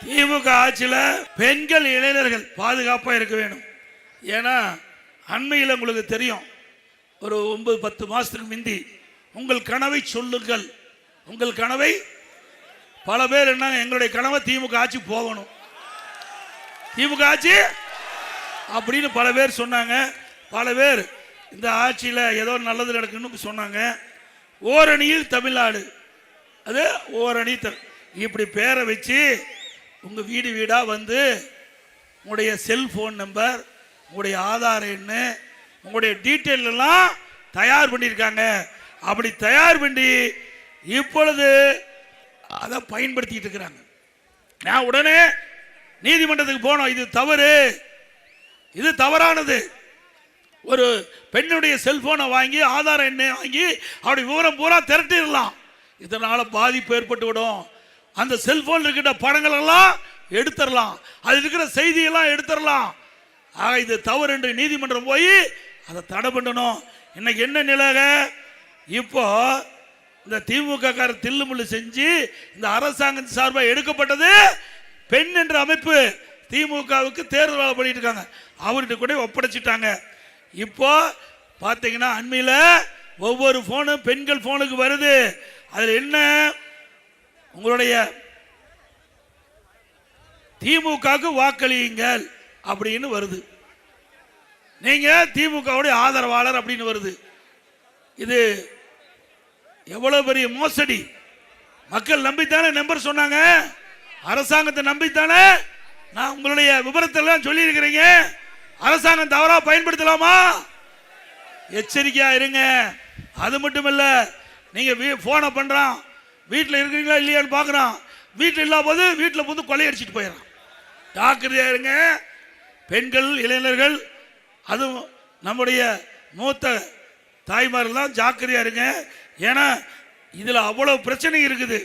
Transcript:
திமுக ஆட்சியில் பெண்கள் இளைஞர்கள் பாதுகாப்பாக இருக்க வேணும். ஏன்னா அண்மையில் உங்களுக்கு தெரியும், ஒரு 9-10 மாசத்துக்கு முந்தி உங்கள் கனவை சொல்லுங்கள், உங்கள் கனவை. பல பேர் என்ன, எங்களுடைய கனவை திமுக ஆட்சி போகணும், திமுக ஆட்சி அப்படின்னு பல பேர் சொன்னாங்க. பல பேர் இந்த ஆட்சியில் ஏதோ நல்லது நடக்குன்னு சொன்னாங்க. ஓரணியில் தமிழ்நாடு, அது ஓரணி இப்படி பேரை வச்சு உங்கள் வீடு வீடாக வந்து உங்களுடைய செல்ஃபோன் நம்பர், உங்களுடைய ஆதார் எண், உங்களுடைய டீட்டெயில் எல்லாம் தயார் பண்ணியிருக்காங்க. அப்படி தயார் பண்ணி இப்பொழுது அதை பயன்படுத்திட்டு இருக்கிறாங்க. நான் உடனே நீதிமன்றத்துக்கு போனோம். இது தவறு, இது தவறானது. ஒரு பெண்ணுடைய செல்போனை வாங்கி ஆதார் எண்ணை வாங்கி அப்படி விவரம் பூரா திரட்டிடலாம். இதனால பாதிப்பு ஏற்பட்டு விடும். அந்த செல்போன் இருக்கிற படங்கள் எல்லாம் எடுத்துடலாம், அது இருக்கிற செய்தியெல்லாம் எடுத்துடலாம். ஆக இது தவறு என்று நீதிமன்றம் போய் அதை தடை பண்ணணும். இன்னைக்கு என்ன நிலைக, இப்போ இந்த திமுக காரர் தில்லுமுள்ளு செஞ்சு இந்த அரசாங்கம் சார்பாக எடுக்கப்பட்டது பெண் என்ற அமைப்பு திமுகவுக்கு தேர்தல் வேலை பண்ணிட்டு இருக்காங்க, அவர்கிட்ட கூட ஒப்படைச்சிட்டாங்க. இப்போ பார்த்தீங்கன்னா அண்மையில் ஒவ்வொரு போனும் பெண்கள் போனுக்கு வருது. அதில் என்ன, உங்களுடைய திமுகவுக்கு வாக்களியுங்கள் அப்படின்னு வருது, நீங்க திமுகவுடைய ஆதரவாளர் அப்படின்னு வருது. இது எவ்வளவு பெரிய மோசடி! மக்கள் நம்பித்தானே நம்பர் சொன்னாங்க, அரசாங்கத்தை நம்பித்தானே. நான் உங்களுடைய விபரத்தெல்லாம் சொல்லி இருக்கிறீங்க. அரசாங்கம் தவறா பயன்படுத்தலாமா? எச்சரிக்கையா இருங்க. அது மட்டும் இல்ல, நீங்க போனை பண்றான், வீட்டில் இருக்கிறீங்களா இல்லையான்னு பாக்குறான், வீட்டில் இல்லாத போது வீட்டில் வந்து கொள்ளையடிச்சிட்டு போயிடறான். ஜாக்கிரதையா இருங்க பெண்கள், இளைஞர்கள், அதுவும் நம்முடைய மூத்த தாய்மாரெல்லாம் ஜாக்கிரதையா இருங்க. ஏன்னா இதுல அவ்வளவு பிரச்சனை இருக்குது.